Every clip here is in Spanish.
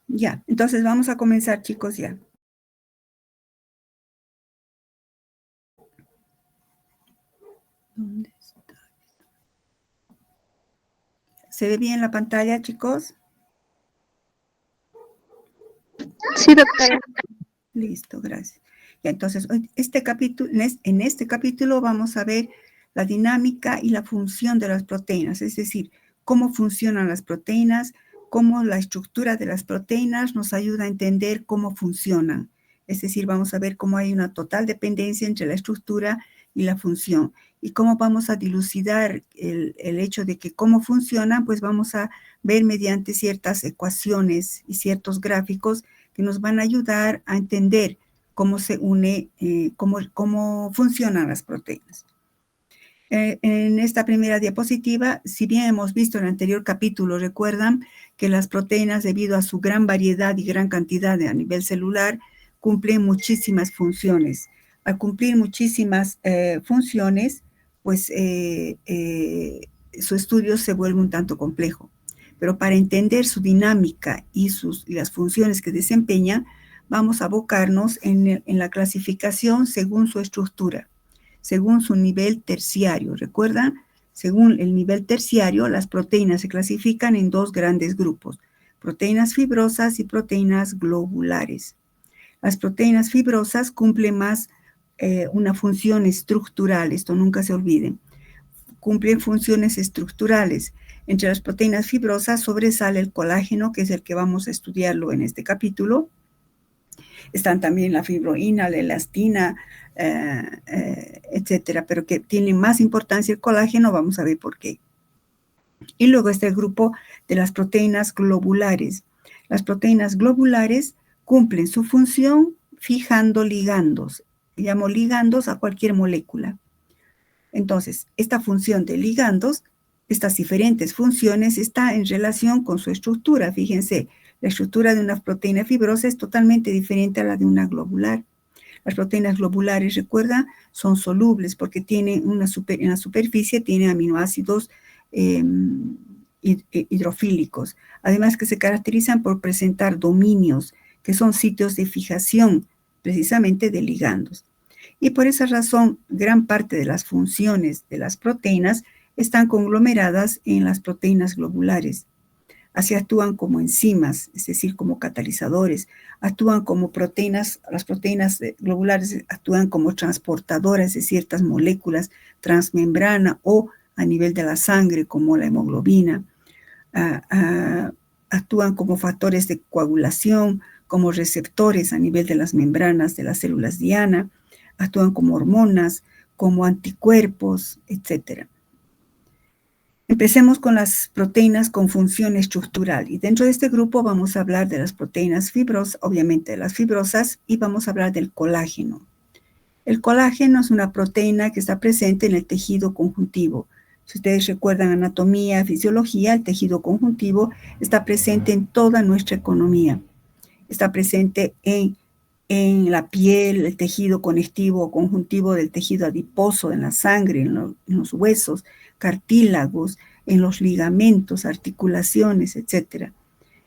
Ya, entonces vamos a comenzar, chicos, ya. ¿Dónde está? ¿Se ve bien la pantalla, chicos? Sí, doctora. Listo, gracias. Ya, entonces, en este capítulo vamos a ver la dinámica y la función de las proteínas, es decir, cómo funcionan las proteínas, cómo la estructura de las proteínas nos ayuda a entender cómo funcionan. Es decir, vamos a ver cómo hay una total dependencia entre la estructura y la función. Y cómo vamos a dilucidar el hecho de que cómo funcionan, pues vamos a ver mediante ciertas ecuaciones y ciertos gráficos que nos van a ayudar a entender cómo se une, cómo funcionan las proteínas. En esta primera diapositiva, si bien hemos visto en el anterior capítulo, recuerdan que las proteínas, debido a su gran variedad y gran cantidad a nivel celular, cumplen muchísimas funciones. Al cumplir muchísimas funciones, pues su estudio se vuelve un tanto complejo. Pero para entender su dinámica y las funciones que desempeñan, vamos a abocarnos en la clasificación según su estructura, según su nivel terciario. ¿Recuerdan? Según el nivel terciario, las proteínas se clasifican en dos grandes grupos, proteínas fibrosas y proteínas globulares. Las proteínas fibrosas cumplen más una función estructural, esto nunca se olviden. Cumplen funciones estructurales. Entre las proteínas fibrosas sobresale el colágeno, que es el que vamos a estudiarlo en este capítulo. Están también la fibroína, la elastina, etcétera, pero que tiene más importancia el colágeno, vamos a ver por qué. Y luego está el grupo de las proteínas globulares. Las proteínas globulares cumplen su función fijando ligandos. Llamo ligandos a cualquier molécula. Entonces, esta función de ligandos, estas diferentes funciones, está en relación con su estructura. Fíjense, la estructura de una proteína fibrosa es totalmente diferente a la de una globular. Las proteínas globulares, recuerda, son solubles porque tienen en la superficie tienen aminoácidos hidrofílicos. Además que se caracterizan por presentar dominios, que son sitios de fijación precisamente de ligandos. Y por esa razón, gran parte de las funciones de las proteínas están conglomeradas en las proteínas globulares. Así actúan como enzimas, es decir, como catalizadores, actúan como proteínas, las proteínas globulares actúan como transportadoras de ciertas moléculas transmembrana o a nivel de la sangre, como la hemoglobina. Actúan como factores de coagulación, como receptores a nivel de las membranas de las células diana, actúan como hormonas, como anticuerpos, etc. Empecemos con las proteínas con función estructural. Y dentro de este grupo vamos a hablar de las proteínas fibrosas, obviamente de las fibrosas, y vamos a hablar del colágeno. El colágeno es una proteína que está presente en el tejido conjuntivo. Si ustedes recuerdan anatomía, fisiología, el tejido conjuntivo está presente en toda nuestra economía. Está presente en la piel, el tejido conectivo o conjuntivo del tejido adiposo, en la sangre, en los huesos, cartílagos, en los ligamentos, articulaciones, etc.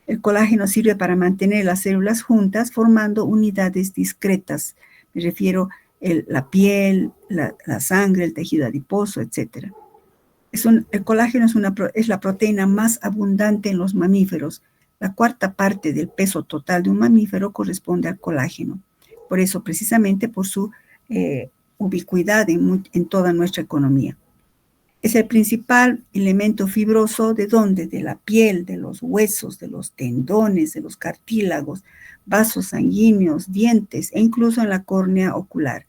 El colágeno sirve para mantener las células juntas formando unidades discretas. Me refiero a la piel, la sangre, el tejido adiposo, etc. El colágeno es la proteína más abundante en los mamíferos. La cuarta parte del peso total de un mamífero corresponde al colágeno. Por eso, precisamente por su ubicuidad en toda nuestra economía. Es el principal elemento fibroso ¿de dónde? De la piel, de los huesos, de los tendones, de los cartílagos, vasos sanguíneos, dientes e incluso en la córnea ocular.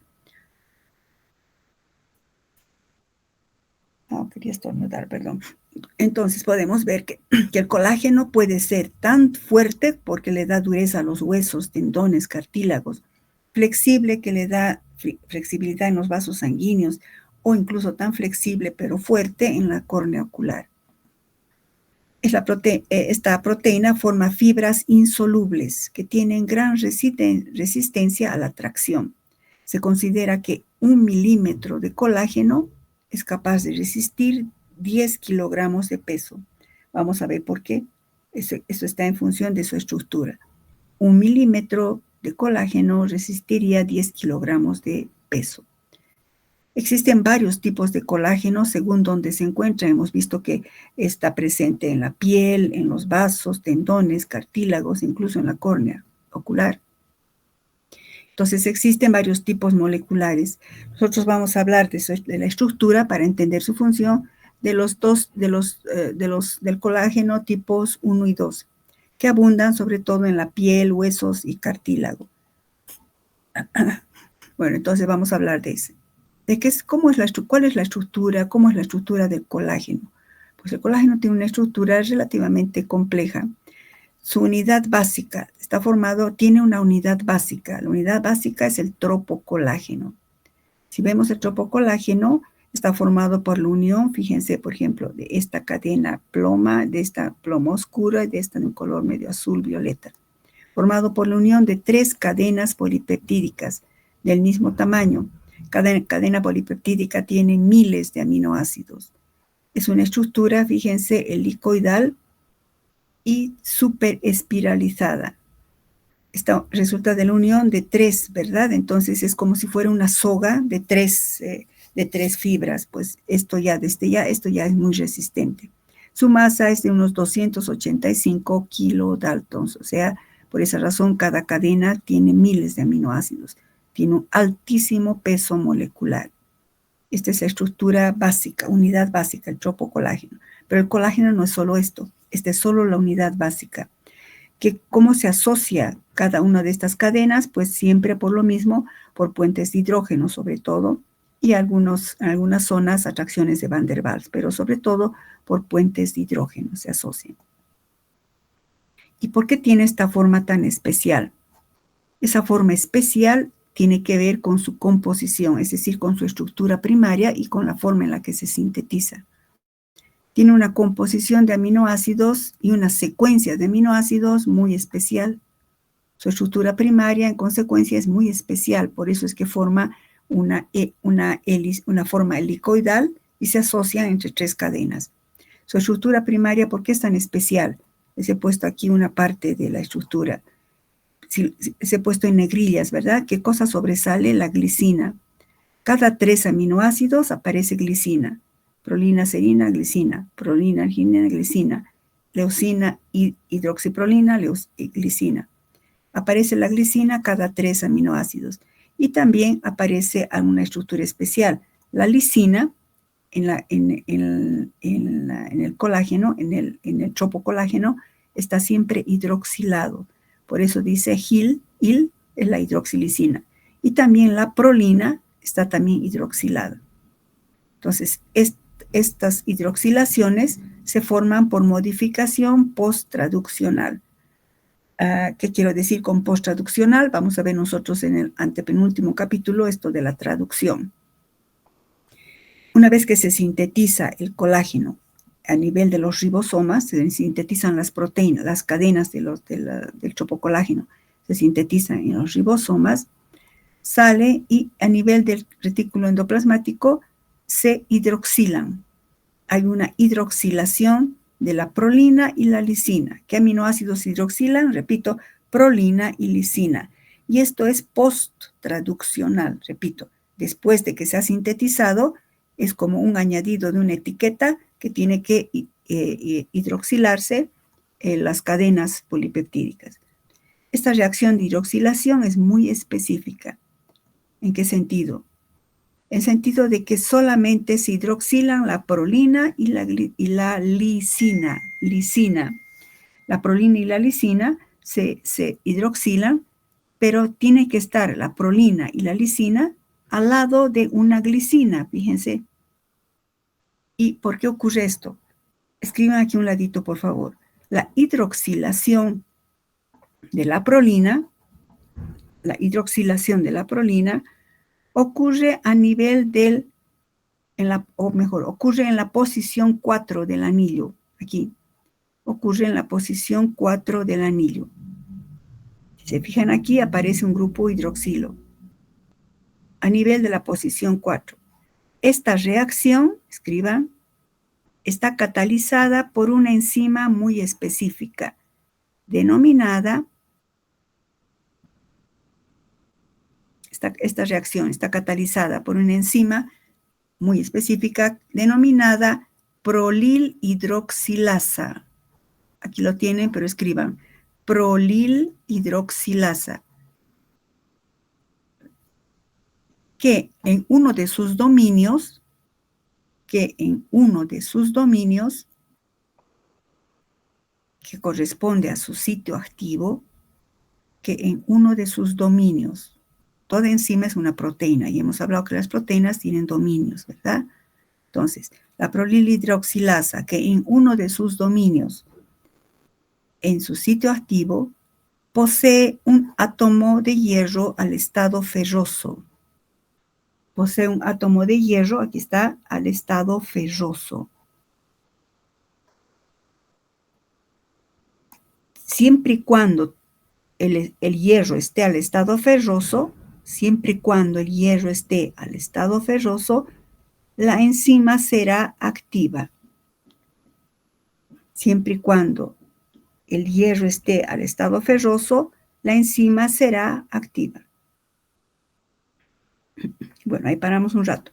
Quería estornudar, perdón. Entonces podemos ver que el colágeno puede ser tan fuerte porque le da dureza a los huesos, tendones, cartílagos, flexible que le da flexibilidad en los vasos sanguíneos o incluso tan flexible pero fuerte en la córnea ocular. Esta proteína forma fibras insolubles que tienen gran resistencia a la tracción. Se considera que 1 milímetro de colágeno es capaz de resistir 10 kilogramos de peso. Vamos a ver por qué. Eso está en función de su estructura. 1 milímetro de colágeno resistiría 10 kilogramos de peso. Existen varios tipos de colágeno según donde se encuentra. Hemos visto que está presente en la piel, en los vasos, tendones, cartílagos, incluso en la córnea ocular. Entonces existen varios tipos moleculares. Nosotros vamos a hablar de la estructura para entender su función del colágeno tipos 1 y 2, que abundan sobre todo en la piel, huesos y cartílago. Bueno, entonces vamos a hablar de ese. ¿Cuál es la estructura? ¿Cómo es la estructura del colágeno? Pues el colágeno tiene una estructura relativamente compleja. Su unidad básica tiene una unidad básica. La unidad básica es el tropocolágeno. Si vemos el tropocolágeno, está formado por la unión, fíjense, por ejemplo, de esta cadena ploma, de esta ploma oscura y de esta de un color medio azul-violeta. Formado por la unión de 3 cadenas polipeptídicas del mismo tamaño. Cada cadena polipeptídica tiene miles de aminoácidos. Es una estructura, fíjense, helicoidal y superespiralizada. Esto resulta de la unión de 3, ¿verdad? Entonces es como si fuera una soga de 3 fibras. Pues esto ya es muy resistente. Su masa es de unos 285 kilodaltons, o sea, por esa razón cada cadena tiene miles de aminoácidos. Tiene un altísimo peso molecular. Esta es la estructura básica, unidad básica, el tropocolágeno. Pero el colágeno no es solo esto, esta es solo la unidad básica. ¿Cómo se asocia cada una de estas cadenas? Pues siempre por lo mismo, por puentes de hidrógeno sobre todo, y en algunas zonas atracciones de Van der Waals, pero sobre todo por puentes de hidrógeno se asocian. ¿Y por qué tiene esta forma tan especial? Esa forma especial tiene que ver con su composición, es decir, con su estructura primaria y con la forma en la que se sintetiza. Tiene una composición de aminoácidos y una secuencia de aminoácidos muy especial. Su estructura primaria, en consecuencia, es muy especial, por eso es que forma una forma helicoidal y se asocia entre 3 cadenas. Su estructura primaria, ¿por qué es tan especial? Les he puesto aquí una parte de la estructura. Se he puesto en negrillas, ¿verdad? ¿Qué cosa sobresale? La glicina. Cada 3 aminoácidos aparece glicina. Prolina, serina, glicina. Prolina, arginina, glicina. Leucina, hidroxiprolina, glicina. Aparece la glicina cada 3 aminoácidos. Y también aparece una estructura especial. La lisina, en el colágeno, en el tropocolágeno, está siempre hidroxilado. Por eso dice il es la hidroxilisina. Y también la prolina está también hidroxilada. Entonces, estas hidroxilaciones se forman por modificación post-traduccional. ¿Qué quiero decir con post-traduccional? Vamos a ver nosotros en el antepenúltimo capítulo esto de la traducción. Una vez que se sintetiza el colágeno a nivel de los ribosomas, se sintetizan las proteínas, las cadenas del tropocolágeno, se sintetizan en los ribosomas, sale y a nivel del retículo endoplasmático se hidroxilan. Hay una hidroxilación de la prolina y la lisina. ¿Qué aminoácidos hidroxilan? Repito, prolina y lisina. Y esto es post-traduccional, repito. Después de que se ha sintetizado, es como un añadido de una etiqueta que tiene que hidroxilarse las cadenas polipeptídicas. Esta reacción de hidroxilación es muy específica. ¿En qué sentido? En sentido de que solamente se hidroxilan la prolina y la lisina. La prolina y la lisina se hidroxilan, pero tiene que estar la prolina y la lisina al lado de una glicina, fíjense. ¿Y por qué ocurre esto? Escriban aquí un ladito, por favor. La hidroxilación de la prolina, ocurre a nivel ocurre en la posición 4 del anillo, aquí. Ocurre en la posición 4 del anillo. Si se fijan aquí, aparece un grupo hidroxilo a nivel de la posición 4. Esta reacción, escriban, está catalizada por una enzima muy específica, denominada, esta reacción está catalizada por una enzima muy específica denominada prolil hidroxilasa. Aquí lo tienen, pero escriban prolil hidroxilasa, que en uno de sus dominios, que corresponde a su sitio activo, que en uno de sus dominios, toda enzima es una proteína, y hemos hablado que las proteínas tienen dominios, ¿verdad? Entonces, la prolilhidroxilasa, que en uno de sus dominios, en su sitio activo, posee un átomo de hierro al estado ferroso. Posee un átomo de hierro, aquí está, al estado ferroso. Siempre y cuando el hierro esté al estado ferroso, la enzima será activa. Siempre y cuando el hierro esté al estado ferroso, la enzima será activa. Bueno, ahí paramos un rato.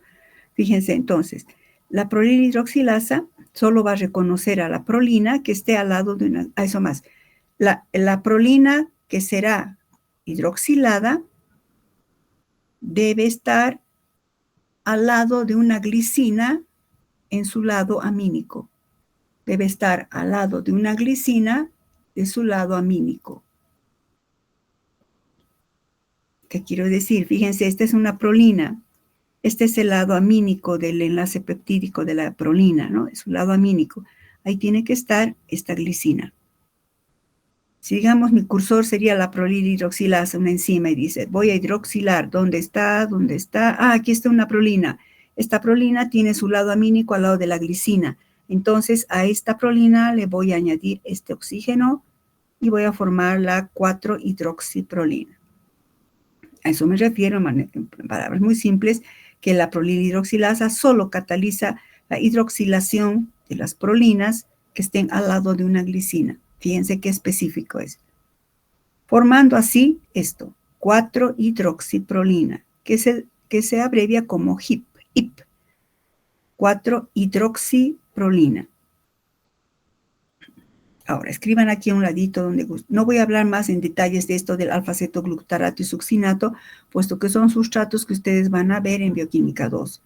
Fíjense entonces, la prolilhidroxilasa solo va a reconocer a la prolina que esté al lado de una, eso más. La prolina que será hidroxilada debe estar al lado de una glicina en su lado amínico. Debe estar al lado de una glicina de su lado amínico. ¿Qué quiero decir? Fíjense, esta es una prolina. Este es el lado amínico del enlace peptídico de la prolina, ¿no? Es un lado amínico. Ahí tiene que estar esta glicina. Si digamos mi cursor sería la prolilhidroxilasa, una enzima, y dice, voy a hidroxilar, ¿dónde está? ¿Dónde está? Ah, aquí está una prolina. Esta prolina tiene su lado amínico al lado de la glicina. Entonces, a esta prolina le voy a añadir este oxígeno y voy a formar la 4-hidroxiprolina. A eso me refiero, en palabras muy simples, que la prolilhidroxilasa solo cataliza la hidroxilación de las prolinas que estén al lado de una glicina. Fíjense qué específico es. Formando así esto, 4-hidroxiprolina, que se abrevia como HIP, 4-hidroxiprolina. Ahora, escriban aquí a un ladito donde no voy a hablar más en detalles de esto del alfa-cetoglutarato y succinato, puesto que son sustratos que ustedes van a ver en Bioquímica 2.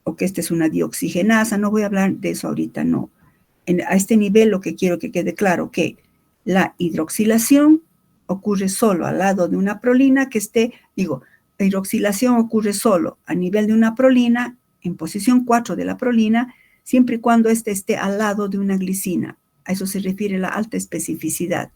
O que esta es una dioxigenasa, no voy a hablar de eso ahorita, no. A este nivel lo que quiero que quede claro que la hidroxilación ocurre solo al lado de una prolina que esté, la hidroxilación ocurre solo a nivel de una prolina, en posición 4 de la prolina, siempre y cuando éste esté al lado de una glicina. A eso se refiere la alta especificidad.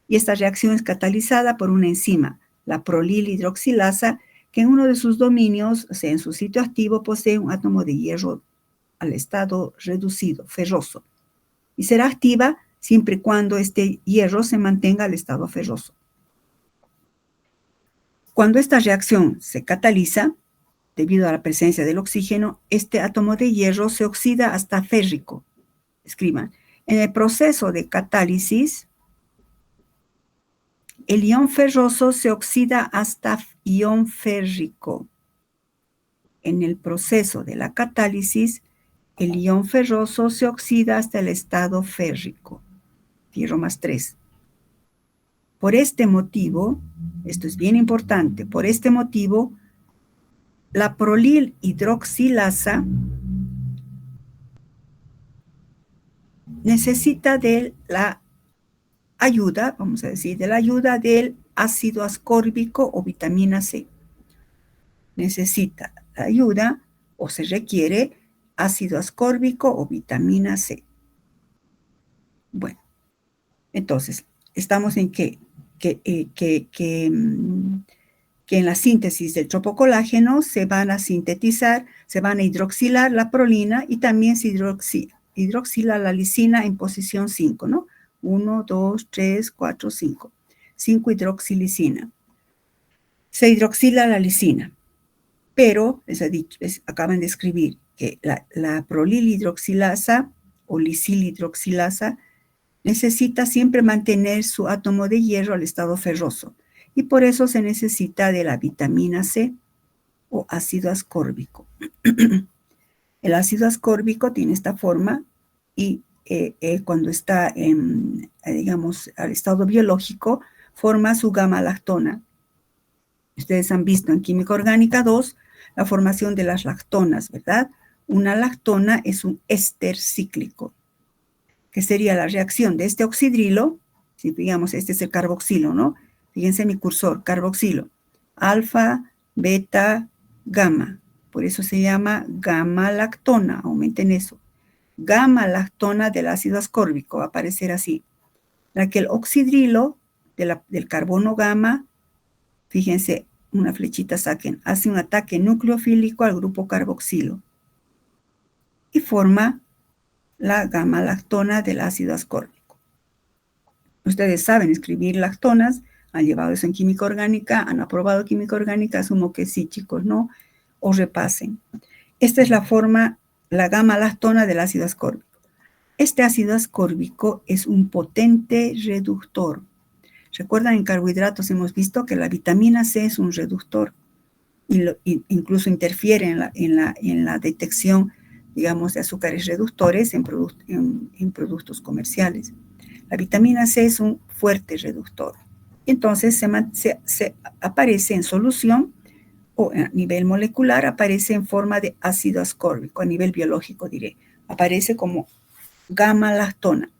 Y esta reacción es catalizada por una enzima, la prolilhidroxilasa, que en uno de sus dominios, o sea, en su sitio activo, posee un átomo de hierro al estado reducido, ferroso. Y será activa siempre y cuando este hierro se mantenga al estado ferroso. Cuando esta reacción se cataliza, debido a la presencia del oxígeno, este átomo de hierro se oxida hasta férrico. Escriban. En el proceso de catálisis, el ion ferroso se oxida hasta ion férrico. En el proceso de la catálisis, el ion ferroso se oxida hasta el estado férrico. Fierro más 3. Por este motivo, esto es bien importante, por este motivo, la prolilhidroxilasa necesita de la ayuda, vamos a decir, de la ayuda del ácido ascórbico o vitamina C. Necesita la ayuda o se requiere ácido ascórbico o vitamina C. Bueno, entonces, estamos en que en la síntesis del tropocolágeno se van a sintetizar, se van a hidroxilar la prolina y también se hidroxila la lisina en posición 5, ¿no? 1, 2, 3, 4, 5. 5 hidroxilisina. Se hidroxila la lisina, pero, les acaban de escribir, que la prolilhidroxilasa o lisilhidroxilasa necesita siempre mantener su átomo de hierro al estado ferroso y por eso se necesita de la vitamina C o ácido ascórbico. El ácido ascórbico tiene esta forma y cuando está, digamos, al estado biológico, forma su gamma-lactona. Ustedes han visto en química orgánica 2 la formación de las lactonas, ¿verdad? Una lactona es un éster cíclico, que sería la reacción de este oxidrilo, si digamos este es el carboxilo, ¿no? Fíjense mi cursor, carboxilo, alfa, beta, gamma. Por eso se llama gamma-lactona, aumenten eso. Gamma-lactona del ácido ascórbico va a aparecer así. La que el oxidrilo del carbono gamma, fíjense, una flechita saquen, hace un ataque nucleofílico al grupo carboxilo y forma la gamma-lactona del ácido ascórbico. Ustedes saben escribir lactonas, han llevado eso en química orgánica, han aprobado química orgánica, asumo que sí, chicos, ¿no? O repasen. Esta es la forma, la gamma-lactona del ácido ascórbico. Este ácido ascórbico es un potente reductor. Recuerdan, en carbohidratos hemos visto que la vitamina C es un reductor y incluso interfiere en la detección, digamos, de azúcares reductores en productos comerciales. La vitamina C es un fuerte reductor. Entonces se aparece en solución o a nivel molecular, aparece en forma de ácido ascórbico, a nivel biológico diré. Aparece como gamma-lactona.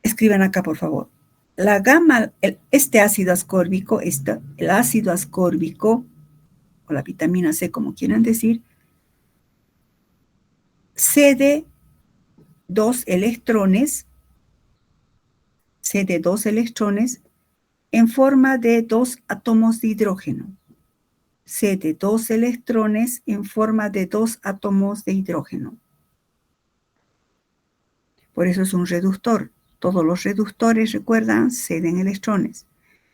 Escriban acá, por favor. Este ácido ascórbico, el ácido ascórbico, o la vitamina C, como quieran decir, cede 2 electrones en forma de 2 átomos de hidrógeno. Cede 2 electrones en forma de 2 átomos de hidrógeno. Por eso es un reductor. Todos los reductores, recuerdan, ceden electrones.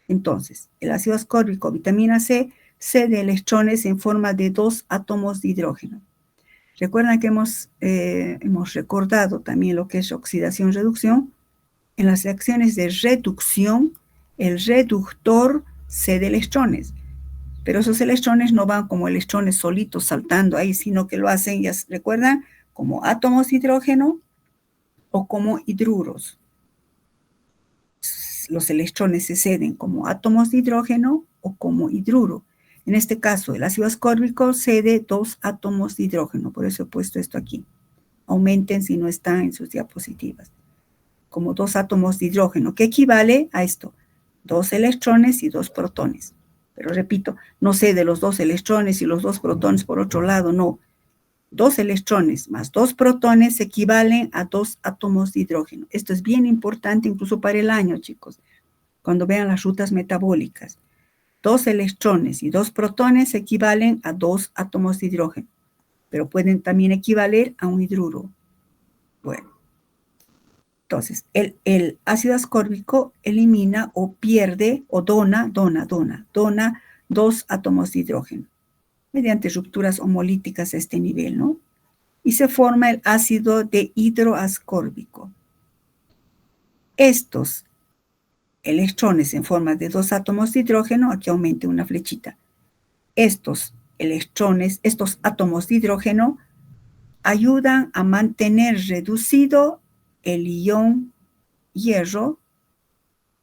Entonces, el ácido ascórbico, vitamina C, cede electrones en forma de 2 átomos de hidrógeno. Recuerdan que hemos recordado también lo que es oxidación-reducción. En las reacciones de reducción, el reductor cede electrones. Pero esos electrones no van como electrones solitos saltando ahí, sino que lo hacen, ya recuerdan, como átomos de hidrógeno o como hidruros. Los electrones se ceden como átomos de hidrógeno o como hidruro. En este caso, el ácido ascórbico cede 2 átomos de hidrógeno. Por eso he puesto esto aquí. Aumenten si no están en sus diapositivas. Como 2 átomos de hidrógeno, que equivale a esto. 2 electrones y 2 protones. Pero repito, no cede los 2 electrones y los 2 protones por otro lado, no. 2 electrones más 2 protones equivalen a 2 átomos de hidrógeno. Esto es bien importante incluso para el año, chicos, cuando vean las rutas metabólicas. 2 electrones y 2 protones equivalen a 2 átomos de hidrógeno, pero pueden también equivaler a un hidruro. Bueno, entonces, el ácido ascórbico elimina o pierde o dona 2 átomos de hidrógeno mediante rupturas homolíticas a este nivel, ¿no? Y se forma el ácido de hidroascórbico. Estos electrones en forma de 2 átomos de hidrógeno, aquí aumente una flechita. Estos electrones, estos átomos de hidrógeno, ayudan a mantener reducido el ion hierro,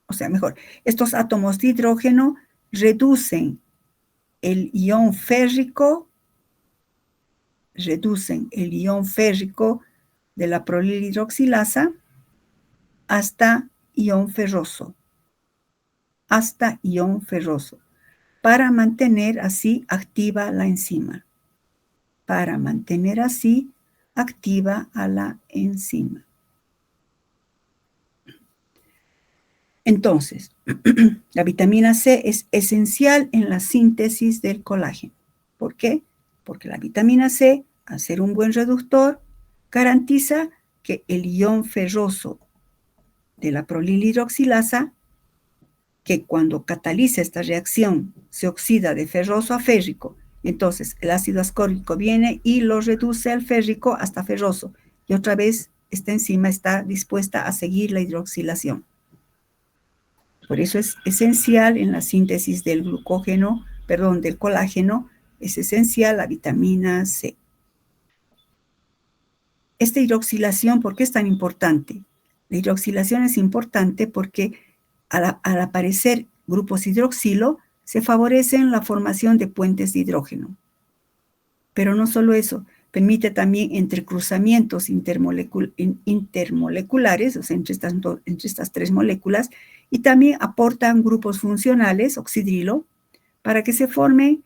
o sea, mejor, estos átomos de hidrógeno reducen el ion férrico de la prolilhidroxilasa hasta ion ferroso, para mantener así activa la enzima. Entonces, la vitamina C es esencial en la síntesis del colágeno. ¿Por qué? Porque la vitamina C, al ser un buen reductor, garantiza que el ion ferroso de la prolilhidroxilasa, que cuando cataliza esta reacción se oxida de ferroso a férrico Entonces, el ácido ascórbico viene y lo reduce al férrico hasta ferroso. Y otra vez, esta enzima está dispuesta a seguir la hidroxilación. Por eso es esencial en la síntesis del del colágeno, es esencial la vitamina C. Esta hidroxilación, ¿por qué es tan importante? La hidroxilación es importante porque al aparecer grupos hidroxilo, se favorecen la formación de puentes de hidrógeno. Pero no solo eso, permite también entrecruzamientos intermoleculares, o sea, entre estas tres moléculas, y también aportan grupos funcionales, oxidrilo, para que se formen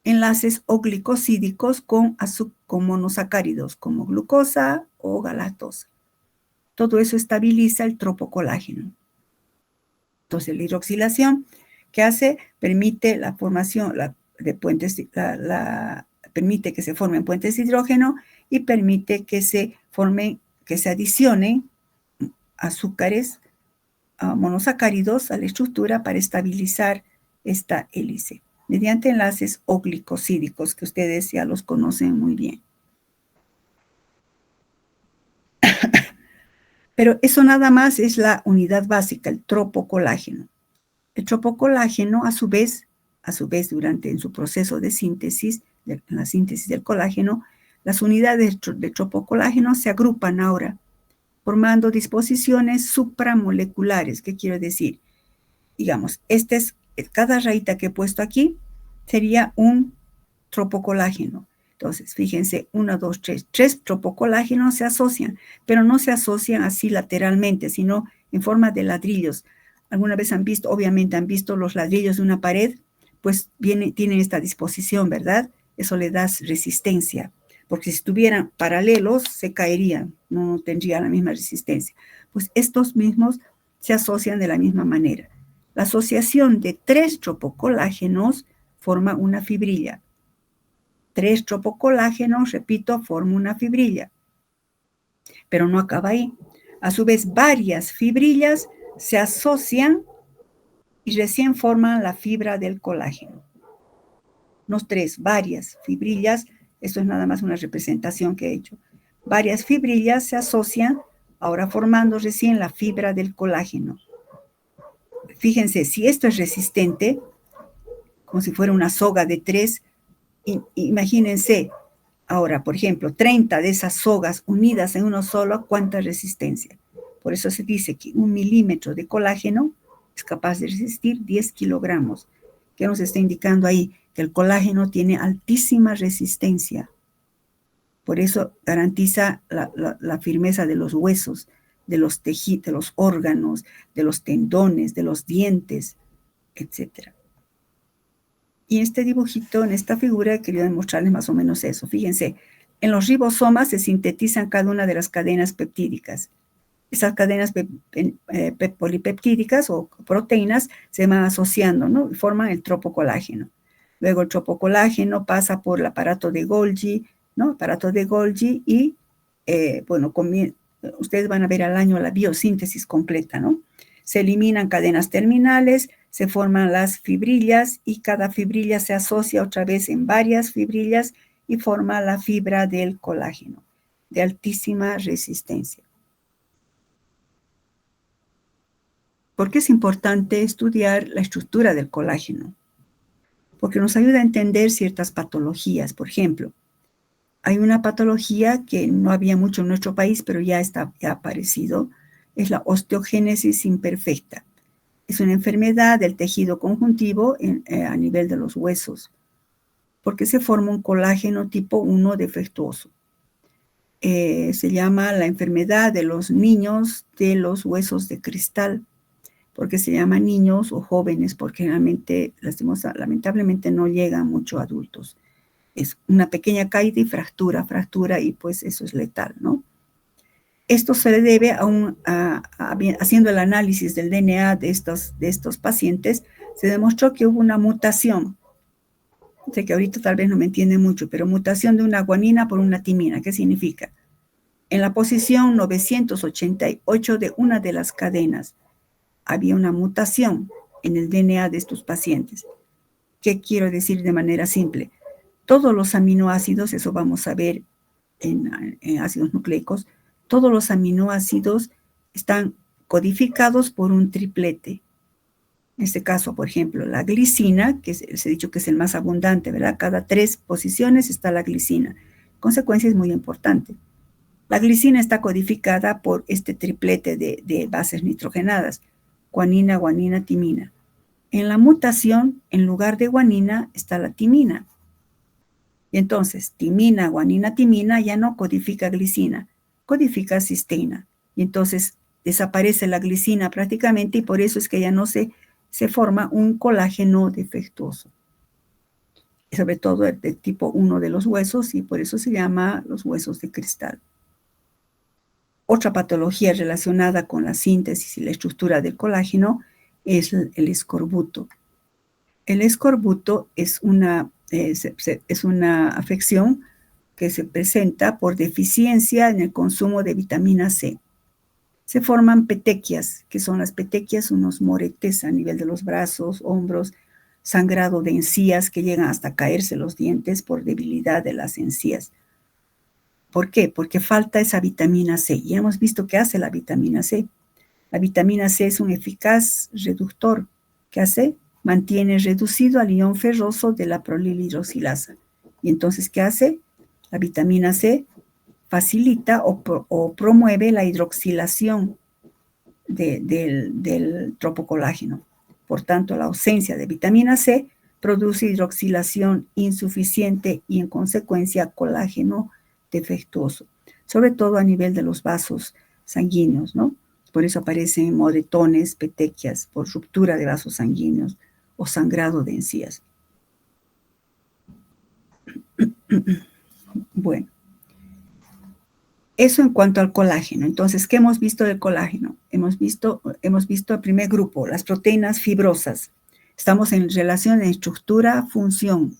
enlaces oglicosídicos con monosacáridos, como glucosa o galactosa. Todo eso estabiliza el tropocolágeno. Entonces, la hidroxilación, ¿qué hace? Permite la formación de puentes, permite que se formen puentes de hidrógeno y permite que se adicionen azúcares monosacáridos a la estructura para estabilizar esta hélice, mediante enlaces oglicosídicos, que ustedes ya los conocen muy bien. Pero eso nada más es la unidad básica, el tropocolágeno. El tropocolágeno, a su vez, en su proceso de síntesis, en la síntesis del colágeno, las unidades de tropocolágeno se agrupan ahora, formando disposiciones supramoleculares. ¿Qué quiero decir? Digamos, cada rayita que he puesto aquí sería un tropocolágeno. Entonces, fíjense, 1, 2, 3. 3 tropocolágenos se asocian, pero no se asocian así lateralmente, sino en forma de ladrillos. ¿Alguna vez obviamente han visto los ladrillos de una pared? Pues tienen esta disposición, ¿verdad? Eso le da resistencia, porque si estuvieran paralelos se caerían, no tendrían la misma resistencia. Pues estos mismos se asocian de la misma manera. La asociación de 3 tropocolágenos forma una fibrilla. 3 tropocolágenos, repito, forman una fibrilla. Pero no acaba ahí. A su vez, varias fibrillas se asocian y recién forman la fibra del colágeno. No 3, varias fibrillas. Esto es nada más una representación que he hecho. Varias fibrillas se asocian, ahora formando recién la fibra del colágeno. Fíjense, si esto es resistente, como si fuera una soga de 3, imagínense, ahora, por ejemplo, 30 de esas sogas unidas en uno solo, ¿cuánta resistencia? Por eso se dice que 1 milímetro de colágeno es capaz de resistir 10 kilogramos. ¿Qué nos está indicando ahí? Que el colágeno tiene altísima resistencia. Por eso garantiza la firmeza de los huesos, de los tejidos, de los órganos, de los tendones, de los dientes, etc. Y en este dibujito, en esta figura, he querido demostrarles más o menos eso. Fíjense, en los ribosomas se sintetizan cada una de las cadenas peptídicas. Esas cadenas polipeptídicas o proteínas se van asociando, ¿no? Y forman el tropocolágeno. Luego el tropocolágeno pasa por el aparato de Golgi, ¿no? Aparato de Golgi y, ustedes van a ver al año la biosíntesis completa, ¿no? Se eliminan cadenas terminales, se forman las fibrillas y cada fibrilla se asocia otra vez en varias fibrillas y forma la fibra del colágeno de altísima resistencia. ¿Por qué es importante estudiar la estructura del colágeno? Porque nos ayuda a entender ciertas patologías. Por ejemplo, hay una patología que no había mucho en nuestro país, pero ya ha aparecido, es la osteogénesis imperfecta. Es una enfermedad del tejido conjuntivo a nivel de los huesos, porque se forma un colágeno tipo 1 defectuoso. Se llama la enfermedad de los niños de los huesos de cristal, porque se llama niños o jóvenes, porque generalmente, lamentablemente no llegan mucho a adultos. Es una pequeña caída y fractura, y pues eso es letal, ¿no? Esto se le debe haciendo el análisis del DNA de estos pacientes, se demostró que hubo una mutación. Sé que ahorita tal vez no me entienden mucho, pero mutación de una guanina por una timina. ¿Qué significa? En la posición 988 de una de las cadenas había una mutación en el DNA de estos pacientes. ¿Qué quiero decir de manera simple? Todos los aminoácidos, eso vamos a ver en ácidos nucleicos, todos los aminoácidos están codificados por un triplete. En este caso, por ejemplo, la glicina, que les he dicho que es el más abundante, ¿verdad? Cada 3 posiciones está la glicina. Consecuencia es muy importante. La glicina está codificada por este triplete de bases nitrogenadas, guanina, guanina, timina. En la mutación, en lugar de guanina, está la timina. Y entonces, timina, guanina, timina ya no codifica glicina, codifica cisteína. Y entonces desaparece la glicina prácticamente y por eso es que ya no se forma un colágeno defectuoso. Sobre todo el de tipo 1 de los huesos y por eso se llama los huesos de cristal. Otra patología relacionada con la síntesis y la estructura del colágeno es el escorbuto. El escorbuto es una afección que se presenta por deficiencia en el consumo de vitamina C. Se forman petequias, que son las petequias, unos moretes a nivel de los brazos, hombros, sangrado de encías que llegan hasta caerse los dientes por debilidad de las encías. ¿Por qué? Porque falta esa vitamina C. Y hemos visto qué hace la vitamina C. La vitamina C es un eficaz reductor. ¿Qué hace? Mantiene reducido al ion ferroso de la prolilhidroxilasa. Y entonces, ¿qué hace? La vitamina C facilita o promueve la hidroxilación del tropocolágeno. Por tanto, la ausencia de vitamina C produce hidroxilación insuficiente y, en consecuencia, colágeno defectuoso, sobre todo a nivel de los vasos sanguíneos, ¿no? Por eso aparecen moretones, petequias, por ruptura de vasos sanguíneos o sangrado de encías. Bueno, eso en cuanto al colágeno. Entonces, ¿qué hemos visto del colágeno? Hemos visto el primer grupo, las proteínas fibrosas. Estamos en relación de estructura, función,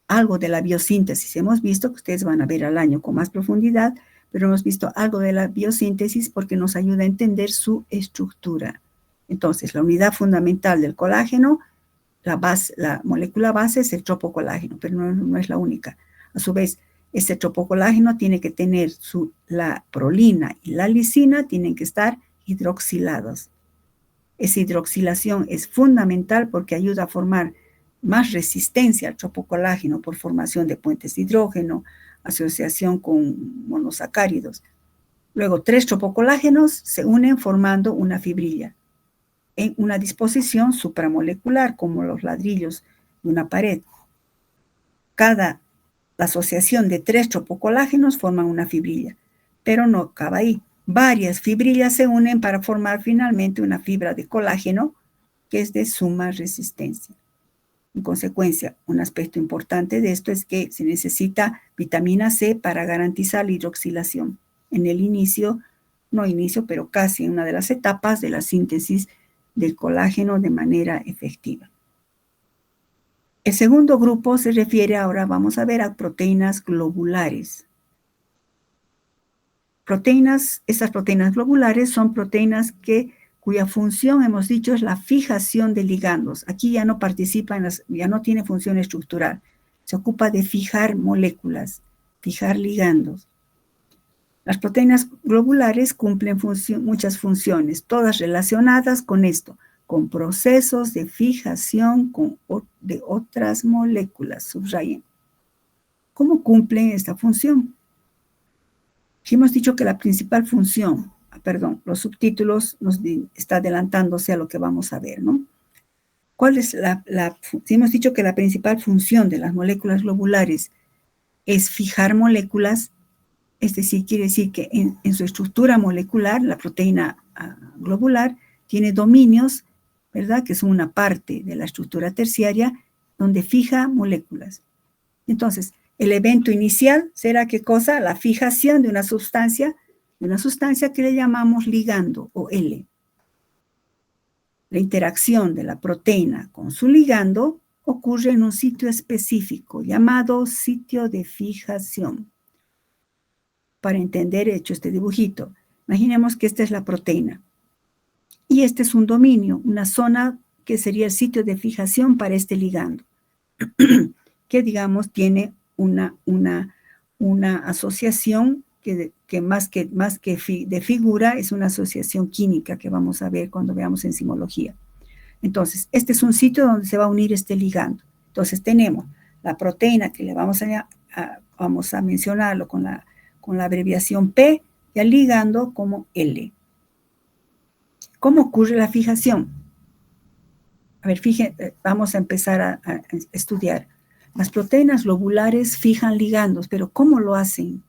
algo de la biosíntesis. Hemos visto, que ustedes van a ver al año con más profundidad, pero hemos visto algo de la biosíntesis porque nos ayuda a entender su estructura. Entonces, la unidad fundamental del colágeno, la molécula base es el tropocolágeno, pero no es la única. A su vez, este tropocolágeno tiene que tener la prolina y la lisina tienen que estar hidroxilados. Esa hidroxilación es fundamental porque ayuda a formar más resistencia al tropocolágeno por formación de puentes de hidrógeno, asociación con monosacáridos. Luego, 3 tropocolágenos se unen formando una fibrilla en una disposición supramolecular, como los ladrillos de una pared. La asociación de 3 tropocolágenos forman una fibrilla, pero no acaba ahí. Varias fibrillas se unen para formar finalmente una fibra de colágeno que es de suma resistencia. En consecuencia, un aspecto importante de esto es que se necesita vitamina C para garantizar la hidroxilación en el pero casi en una de las etapas de la síntesis del colágeno de manera efectiva. El segundo grupo se refiere ahora, vamos a ver, a proteínas globulares. Estas proteínas globulares son proteínas cuya función, hemos dicho, es la fijación de ligandos. Aquí ya no participa ya no tiene función estructural. Se ocupa de fijar moléculas, fijar ligandos. Las proteínas globulares cumplen muchas funciones, todas relacionadas con esto, con procesos de fijación de otras moléculas. Subrayen. ¿Cómo cumplen esta función? Hemos dicho que la principal función, los subtítulos nos está adelantándose a lo que vamos a ver, ¿no? ¿Cuál es hemos dicho que la principal función de las moléculas globulares es fijar moléculas, es decir, quiere decir que en su estructura molecular, la proteína globular tiene dominios, ¿verdad?, que son una parte de la estructura terciaria donde fija moléculas. Entonces, el evento inicial será ¿qué cosa? La fijación de una sustancia que le llamamos ligando o L. La interacción de la proteína con su ligando ocurre en un sitio específico llamado sitio de fijación. Para entender, he hecho este dibujito. Imaginemos que esta es la proteína. Y este es un dominio, una zona que sería el sitio de fijación para este ligando, que digamos tiene una asociación que más que de figura es una asociación química que vamos a ver cuando veamos enzimología. Entonces, este es un sitio donde se va a unir este ligando. Entonces, tenemos la proteína que le vamos a mencionarlo con la abreviación P y al ligando como L. ¿Cómo ocurre la fijación? A ver, fíjense, vamos a empezar a estudiar. Las proteínas globulares fijan ligandos, pero ¿cómo lo hacen?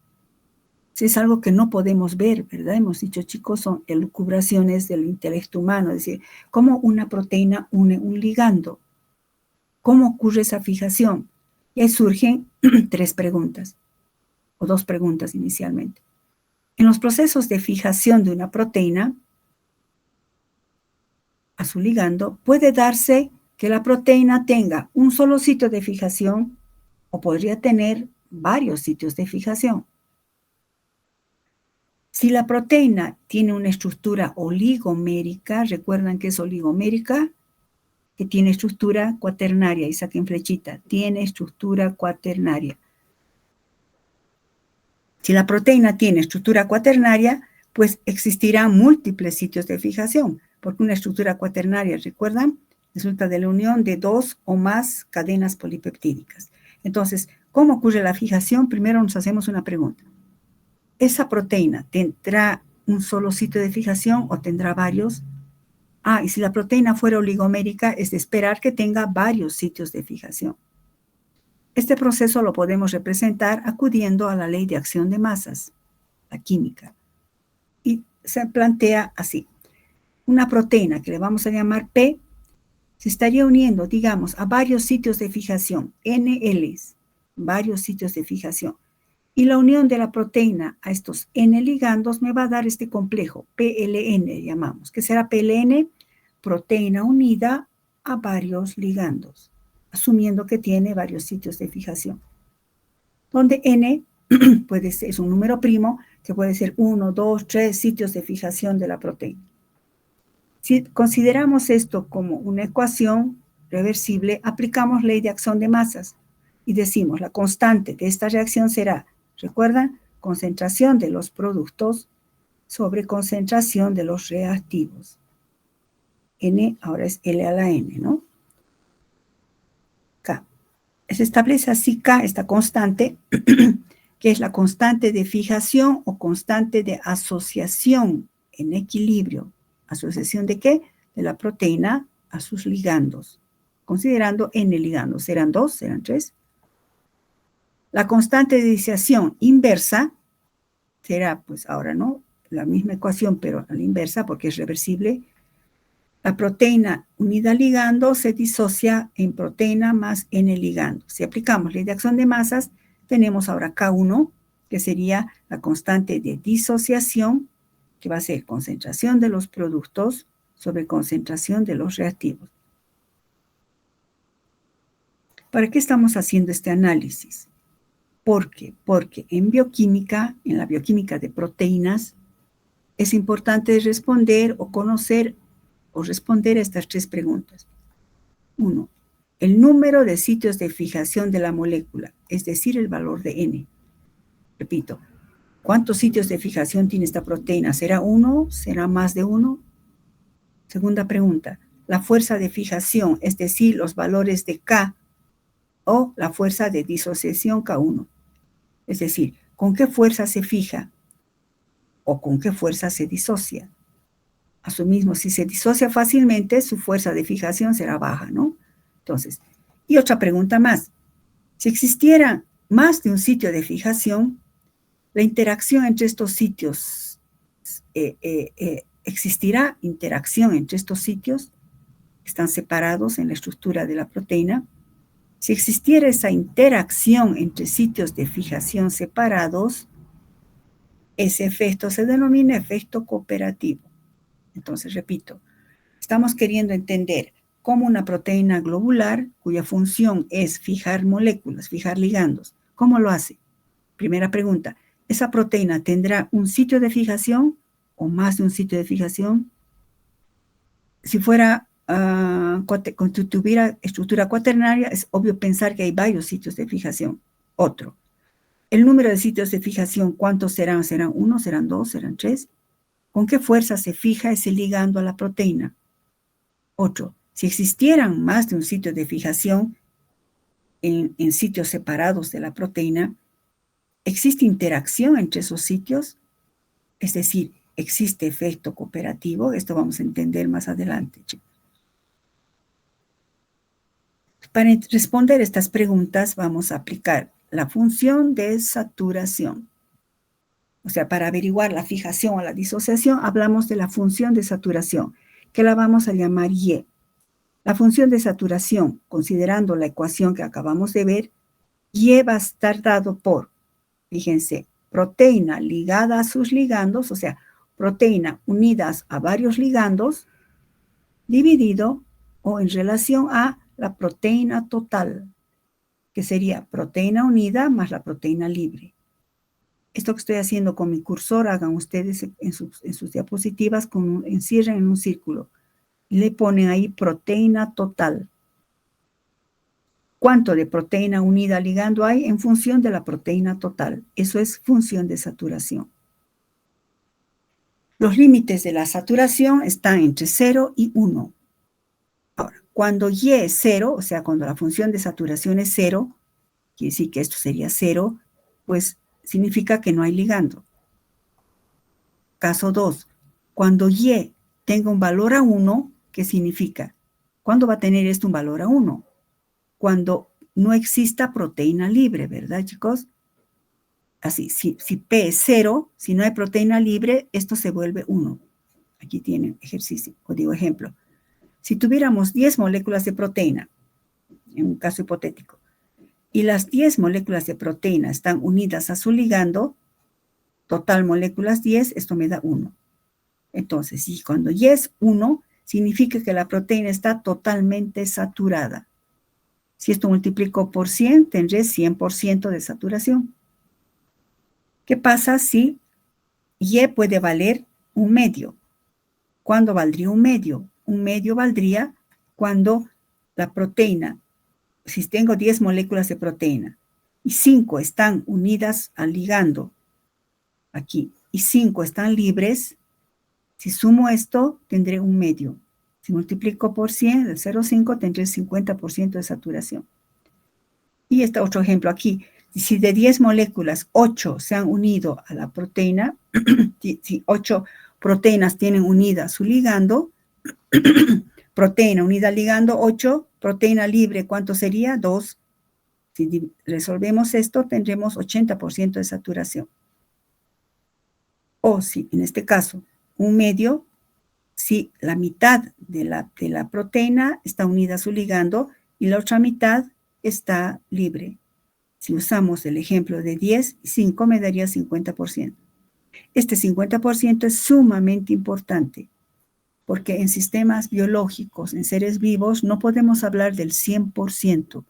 Es algo que no podemos ver, ¿verdad? Hemos dicho, chicos, son elucubraciones del intelecto humano, es decir, ¿cómo una proteína une un ligando? ¿Cómo ocurre esa fijación? Y ahí surgen tres preguntas, o dos preguntas inicialmente. En los procesos de fijación de una proteína a su ligando, puede darse que la proteína tenga un solo sitio de fijación o podría tener varios sitios de fijación. Si la proteína tiene una estructura oligomérica, ¿recuerdan qué es oligomérica? Que tiene estructura cuaternaria, y saquen flechita, tiene estructura cuaternaria. Si la proteína tiene estructura cuaternaria, pues existirán múltiples sitios de fijación, porque una estructura cuaternaria, ¿recuerdan? Resulta de la unión de dos o más cadenas polipeptídicas. Entonces, ¿cómo ocurre la fijación? Primero nos hacemos una pregunta. ¿Esa proteína tendrá un solo sitio de fijación o tendrá varios? Y si la proteína fuera oligomérica, es de esperar que tenga varios sitios de fijación. Este proceso lo podemos representar acudiendo a la ley de acción de masas, la química. Y se plantea así. Una proteína que le vamos a llamar P se estaría uniendo, digamos, a varios sitios de fijación, NLs, varios sitios de fijación. Y la unión de la proteína a estos N ligandos me va a dar este complejo, PLN llamamos, que será PLN, proteína unida a varios ligandos, asumiendo que tiene varios sitios de fijación. Donde N puede ser, es un número primo que puede ser 1, 2, 3 sitios de fijación de la proteína. Si consideramos esto como una ecuación reversible, aplicamos ley de acción de masas y decimos la constante de esta reacción será, ¿recuerdan? Concentración de los productos sobre concentración de los reactivos. N ahora es L a la N, ¿no? K. Se establece así K, esta constante, que es la constante de fijación o constante de asociación en equilibrio. ¿Asociación de qué? De la proteína a sus ligandos, considerando N ligandos. ¿Serán 2? ¿Serán 3? La constante de disociación inversa será, pues ahora no, la misma ecuación, pero a la inversa porque es reversible. La proteína unida al ligando se disocia en proteína más N ligando. Si aplicamos ley de acción de masas, tenemos ahora K1, que sería la constante de disociación, que va a ser concentración de los productos sobre concentración de los reactivos. ¿Para qué estamos haciendo este análisis? ¿Por qué? Porque en bioquímica, en la bioquímica de proteínas, es importante responder o conocer o responder a estas tres preguntas. 1. El número de sitios de fijación de la molécula, es decir, el valor de N. Repito, ¿cuántos sitios de fijación tiene esta proteína? ¿Será 1? ¿Será más de 1? Segunda pregunta, la fuerza de fijación, es decir, los valores de K o la fuerza de disociación K1. Es decir, ¿con qué fuerza se fija o con qué fuerza se disocia? Asimismo, si se disocia fácilmente, su fuerza de fijación será baja, ¿no? Entonces, y otra pregunta más. Si existiera más de un sitio de fijación, la interacción entre estos sitios, ¿existirá interacción entre estos sitios? Están separados en la estructura de la proteína. Si existiera esa interacción entre sitios de fijación separados, ese efecto se denomina efecto cooperativo. Entonces, repito, estamos queriendo entender cómo una proteína globular, cuya función es fijar moléculas, fijar ligandos, ¿cómo lo hace? Primera pregunta, ¿esa proteína tendrá un sitio de fijación o más de un sitio de fijación? Si fuera, tuviera estructura cuaternaria, es obvio pensar que hay varios sitios de fijación. Otro. El número de sitios de fijación, ¿cuántos serán? ¿Serán 1? ¿Serán 2? ¿Serán 3? ¿Con qué fuerza se fija ese ligando a la proteína? Otro. Si existieran más de un sitio de fijación en sitios separados de la proteína, ¿existe interacción entre esos sitios? Es decir, ¿existe efecto cooperativo? Esto vamos a entender más adelante, chicos. Para responder estas preguntas vamos a aplicar la función de saturación. O sea, para averiguar la fijación o la disociación, hablamos de la función de saturación, que la vamos a llamar Y. La función de saturación, considerando la ecuación que acabamos de ver, Y va a estar dado por, fíjense, proteína ligada a sus ligandos, o sea, proteína unidas a varios ligandos, dividido o en relación a la proteína total, que sería proteína unida más la proteína libre. Esto que estoy haciendo con mi cursor, hagan ustedes en sus diapositivas, encierren en un círculo y le ponen ahí proteína total. ¿Cuánto de proteína unida ligando hay? En función de la proteína total. Eso es función de saturación. Los límites de la saturación están entre 0 y 1. Ahora, cuando Y es 0, o sea, cuando la función de saturación es 0, quiere decir que esto sería 0, pues significa que no hay ligando. Caso 2, cuando Y tenga un valor a 1, ¿qué significa? ¿Cuándo va a tener esto un valor a 1? Cuando no exista proteína libre, ¿verdad, chicos? Así, si P es 0, si no hay proteína libre, esto se vuelve 1. Aquí tienen ejercicio, o digo ejemplo. Si tuviéramos 10 moléculas de proteína, en un caso hipotético, y las 10 moléculas de proteína están unidas a su ligando, total moléculas 10, esto me da 1. Entonces, si cuando Y es 1, significa que la proteína está totalmente saturada. Si esto multiplico por 100, tendré 100% de saturación. ¿Qué pasa si Y puede valer un medio? ¿Cuándo valdría un medio? Un medio valdría cuando la proteína, si tengo 10 moléculas de proteína y 5 están unidas al ligando, aquí, y 5 están libres, si sumo esto, tendré un medio. Si multiplico por 100, el 0,5, tendré 50% de saturación. Y este otro ejemplo aquí, si de 10 moléculas, 8 se han unido a la proteína, si 8 proteínas tienen unida su ligando, proteína unida al ligando, 8, proteína libre, ¿cuánto sería? 2. Si resolvemos esto, tendremos 80% de saturación. O si, en este caso, un medio, si la mitad de la proteína está unida a su ligando y la otra mitad está libre. Si usamos el ejemplo de 10 y 5, me daría 50%. Este 50% es sumamente importante, porque en sistemas biológicos, en seres vivos, no podemos hablar del 100%.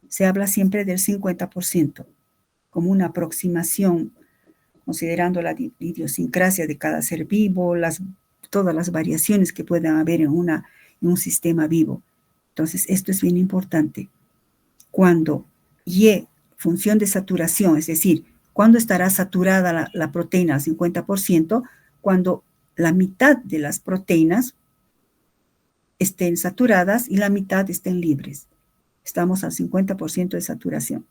Se habla siempre del 50%, como una aproximación, considerando la idiosincrasia de cada ser vivo, todas las variaciones que puedan haber en un sistema vivo. Entonces, esto es bien importante. Cuando Y, función de saturación, es decir, ¿cuándo estará saturada la proteína al 50%? Cuando la mitad de las proteínas estén saturadas y la mitad estén libres. Estamos al 50% de saturación.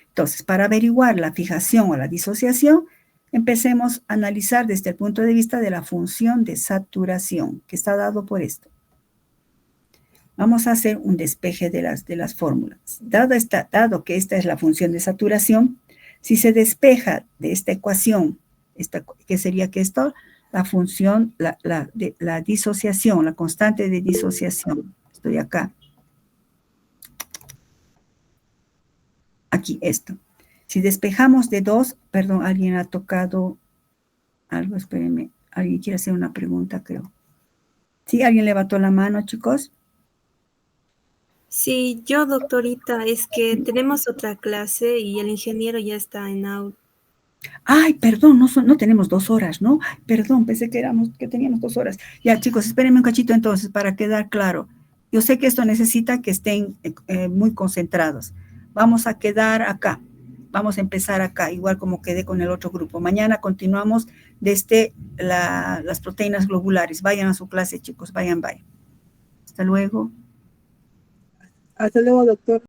Entonces, para averiguar la fijación o la disociación, empecemos a analizar desde el punto de vista de la función de saturación, que está dado por esto. Vamos a hacer un despeje de las fórmulas. Dado que esta es la función de saturación, si se despeja de esta ecuación, ¿qué sería que esto? La función, la disociación, la constante de disociación. Estoy acá. Aquí, esto. Si despejamos de 2, perdón, alguien ha tocado algo, espérenme. Alguien quiere hacer una pregunta, creo. ¿Sí? ¿Alguien levantó la mano, chicos? Sí, yo, doctorita, es que tenemos otra clase y el ingeniero ya está en aula. Ay, perdón, no tenemos 2 horas, ¿no? Ay, perdón, pensé que teníamos 2 horas. Ya, chicos, espérenme un cachito entonces para quedar claro. Yo sé que esto necesita que estén muy concentrados. Vamos a quedar acá. vamos a empezar acá, igual como quedé con el otro grupo. Mañana continuamos desde las proteínas globulares. Vayan a su clase, chicos, vayan. Hasta luego. Hasta luego, doctor.